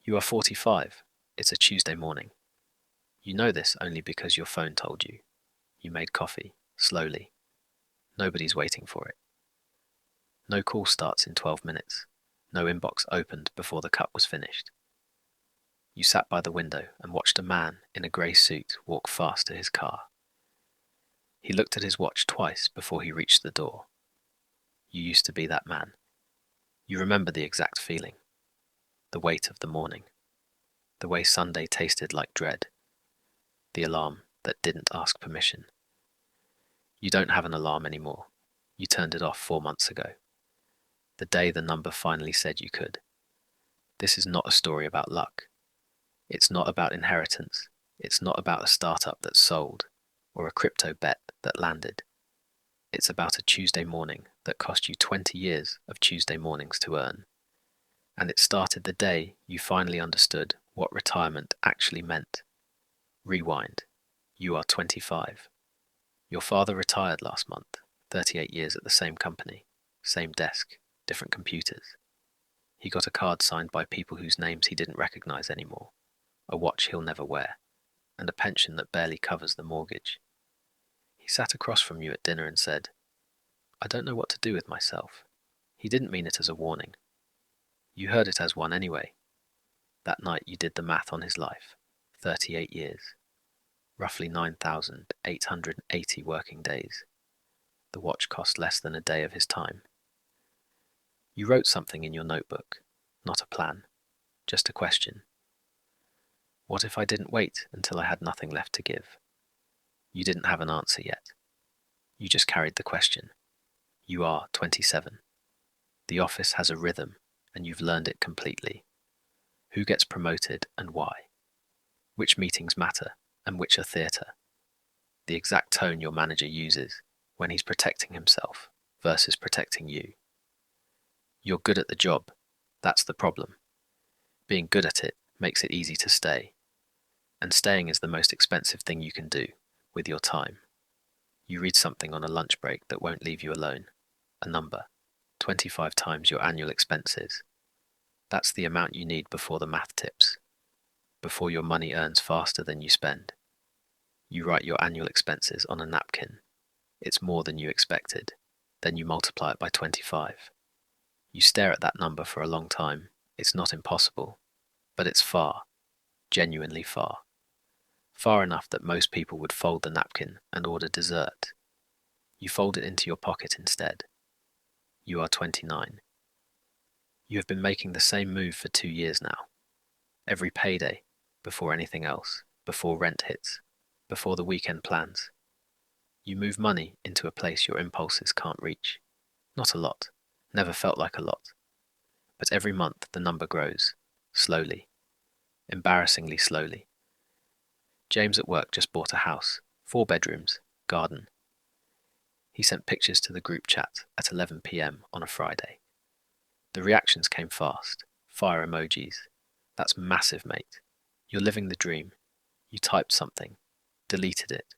You are 45. It's a Tuesday morning. You know this only because your phone told you. You made coffee, slowly. Nobody's waiting for it. No call starts in 12 minutes. No inbox opened before the cup was finished. You sat by the window and watched a man in a grey suit walk fast to his car. He looked at his watch twice before he reached the door. You used to be that man. You remember the exact feeling. The weight of the morning. The way Sunday tasted like dread. The alarm that didn't ask permission. You don't have an alarm anymore. You turned it off 4 months ago. The day the number finally said you could. This is not a story about luck. It's not about inheritance. It's not about a startup that sold or a crypto bet that landed. It's about a Tuesday morning that cost you 20 years of Tuesday mornings to earn. And it started the day you finally understood what retirement actually meant. Rewind. You are 25. Your father retired last month, 38 years at the same company, same desk, different computers. He got a card signed by people whose names he didn't recognize anymore, a watch he'll never wear, and a pension that barely covers the mortgage. He sat across from you at dinner and said, "I don't know what to do with myself." He didn't mean it as a warning. You heard it as one anyway. That night you did the math on his life, 38 years, roughly 9,880 working days. The watch cost less than a day of his time. You wrote something in your notebook, not a plan, just a question. What if I didn't wait until I had nothing left to give? You didn't have an answer yet. You just carried the question. You are 27. The office has a rhythm, and you've learned it completely. Who gets promoted and why? Which meetings matter and which are theatre? The exact tone your manager uses when he's protecting himself versus protecting you. You're good at the job. That's the problem. Being good at it makes it easy to stay. And staying is the most expensive thing you can do with your time. You read something on a lunch break that won't leave you alone. A number. 25 times your annual expenses. That's the amount you need before the math tips. Before your money earns faster than you spend. You write your annual expenses on a napkin. It's more than you expected. Then you multiply it by 25. You stare at that number for a long time. It's not impossible, but it's far, genuinely far. Far enough that most people would fold the napkin and order dessert. You fold it into your pocket instead. You are 29. You have been making the same move for 2 years now. Every payday, before anything else, before rent hits, before the weekend plans. You move money into a place your impulses can't reach. Not a lot, never felt like a lot. But every month the number grows, slowly, embarrassingly slowly. James at work just bought a house, 4 bedrooms, garden. He sent pictures to the group chat at 11 p.m. on a Friday. The reactions came fast, fire emojis. That's massive, mate. You're living the dream. You typed something, deleted it.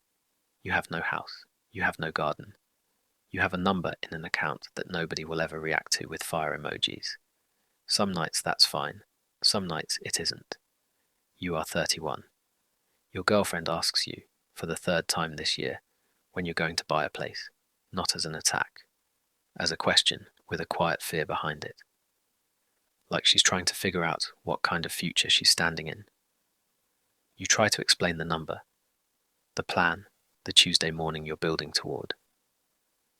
You have no house. You have no garden. You have a number in an account that nobody will ever react to with fire emojis. Some nights that's fine. Some nights it isn't. You are 31. Your girlfriend asks you, for the 3rd time this year, when you're going to buy a place, not as an attack, as a question with a quiet fear behind it. Like she's trying to figure out what kind of future she's standing in. You try to explain the number, the plan, the Tuesday morning you're building toward.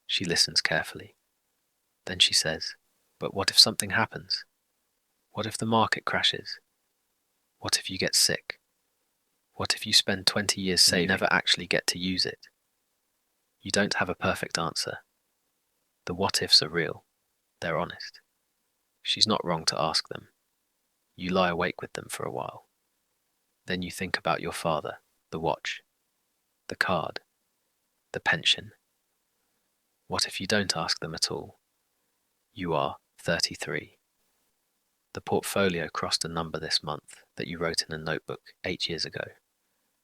She listens carefully. Then she says, "But what if something happens? What if the market crashes? What if you get sick? What if you spend 20 years saving and never actually get to use it?" You don't have a perfect answer. The what ifs are real. They're honest. She's not wrong to ask them. You lie awake with them for a while. Then you think about your father, the watch, the card, the pension. What if you don't ask them at all? You are 33. The portfolio crossed a number this month that you wrote in a notebook 8 years ago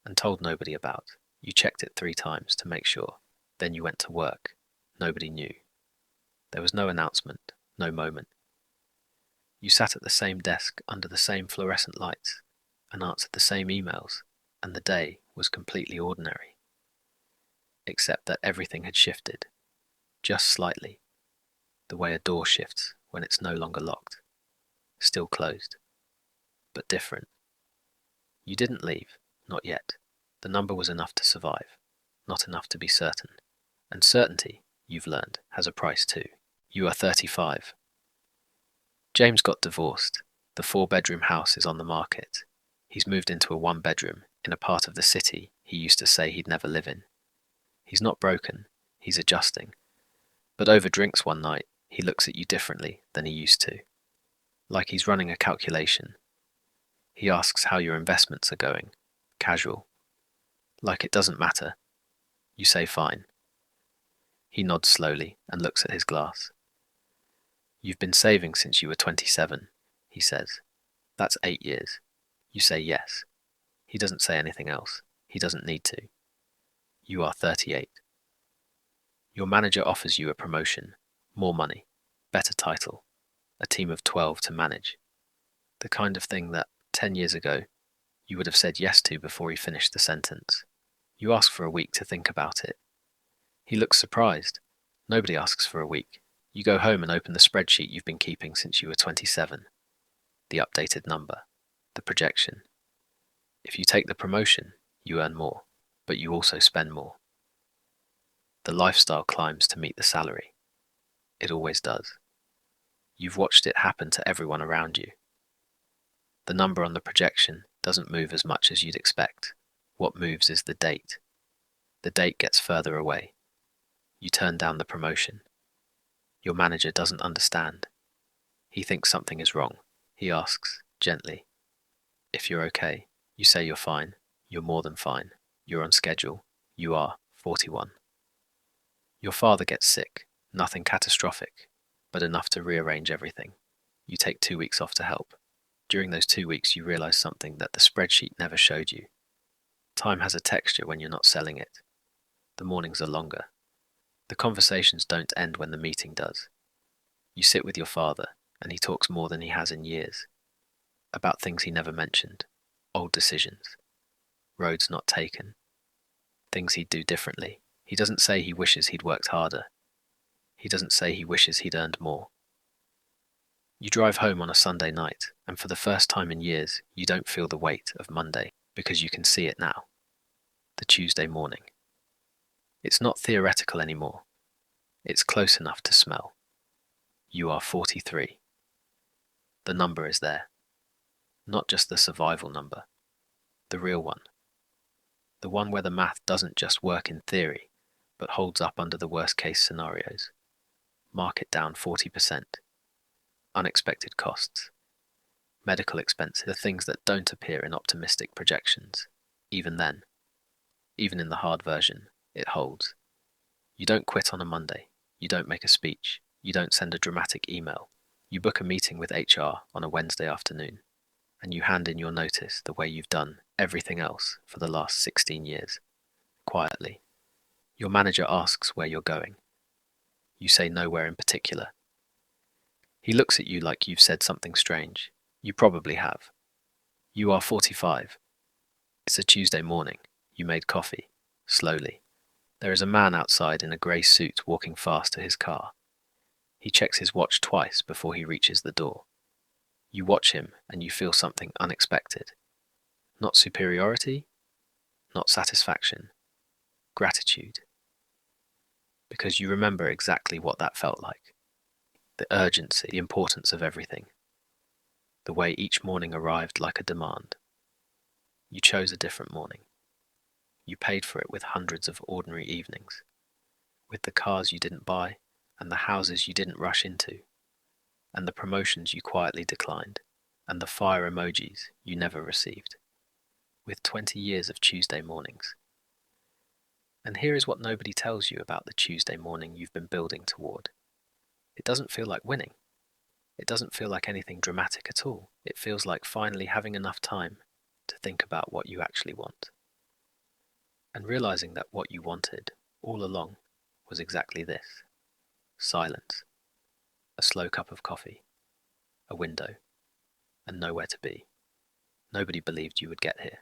and told nobody about. You checked it 3 times to make sure. Then you went to work. Nobody knew. There was no announcement, no moment. You sat at the same desk under the same fluorescent lights and answered the same emails, and the day was completely ordinary. Except that everything had shifted, just slightly, the way a door shifts when it's no longer locked. Still closed, but different. You didn't leave, not yet. The number was enough to survive, not enough to be certain. And certainty, you've learned, has a price too. You are 35. James got divorced. The 4-bedroom house is on the market. He's moved into a 1-bedroom in a part of the city he used to say he'd never live in. He's not broken, he's adjusting. But over drinks one night, he looks at you differently than he used to. Like he's running a calculation. He asks how your investments are going, casual. Like it doesn't matter. You say fine. He nods slowly and looks at his glass. You've been saving since you were 27, he says. That's 8 years. You say yes. He doesn't say anything else. He doesn't need to. You are 38. Your manager offers you a promotion, more money, better title, a team of 12 to manage. The kind of thing that, 10 years ago, you would have said yes to before he finished the sentence. You ask for a week to think about it. He looks surprised. Nobody asks for a week. You go home and open the spreadsheet you've been keeping since you were 27. The updated number. The projection. If you take the promotion, you earn more, but you also spend more. The lifestyle climbs to meet the salary. It always does. You've watched it happen to everyone around you. The number on the projection doesn't move as much as you'd expect. What moves is the date. The date gets further away. You turn down the promotion. Your manager doesn't understand. He thinks something is wrong. He asks, gently, if you're okay. You say you're fine. You're more than fine. You're on schedule. You are 41. Your father gets sick. Nothing catastrophic, but enough to rearrange everything. You take 2 weeks off to help. During those 2 weeks, you realize something that the spreadsheet never showed you. Time has a texture when you're not selling it. The mornings are longer. The conversations don't end when the meeting does. You sit with your father, and he talks more than he has in years. About things he never mentioned. Old decisions. Roads not taken. Things he'd do differently. He doesn't say he wishes he'd worked harder. He doesn't say he wishes he'd earned more. You drive home on a Sunday night, and for the first time in years, you don't feel the weight of Monday, because you can see it now. The Tuesday morning. It's not theoretical anymore. It's close enough to smell. You are 43. The number is there. Not just the survival number. The real one. The one where the math doesn't just work in theory, but holds up under the worst case scenarios. Mark it down 40%. Unexpected costs. Medical expenses, the things that don't appear in optimistic projections. Even then, even in the hard version, it holds. You don't quit on a Monday. You don't make a speech. You don't send a dramatic email. You book a meeting with HR on a Wednesday afternoon, and you hand in your notice the way you've done everything else for the last 16 years, quietly. Your manager asks where you're going. You say nowhere in particular. He looks at you like you've said something strange. You probably have. You are 45. It's a Tuesday morning. You made coffee. Slowly. There is a man outside in a grey suit walking fast to his car. He checks his watch twice before he reaches the door. You watch him and you feel something unexpected. Not superiority, not satisfaction, gratitude. Because you remember exactly what that felt like. The urgency, the importance of everything. The way each morning arrived like a demand. You chose a different morning. You paid for it with hundreds of ordinary evenings. With the cars you didn't buy, and the houses you didn't rush into, and the promotions you quietly declined, and the fire emojis you never received. With 20 years of Tuesday mornings. And here is what nobody tells you about the Tuesday morning you've been building toward. It doesn't feel like winning. It doesn't feel like anything dramatic at all. It feels like finally having enough time to think about what you actually want. And realizing that what you wanted, all along, was exactly this. Silence. A slow cup of coffee. a window, and nowhere to be. Nobody believed you would get here.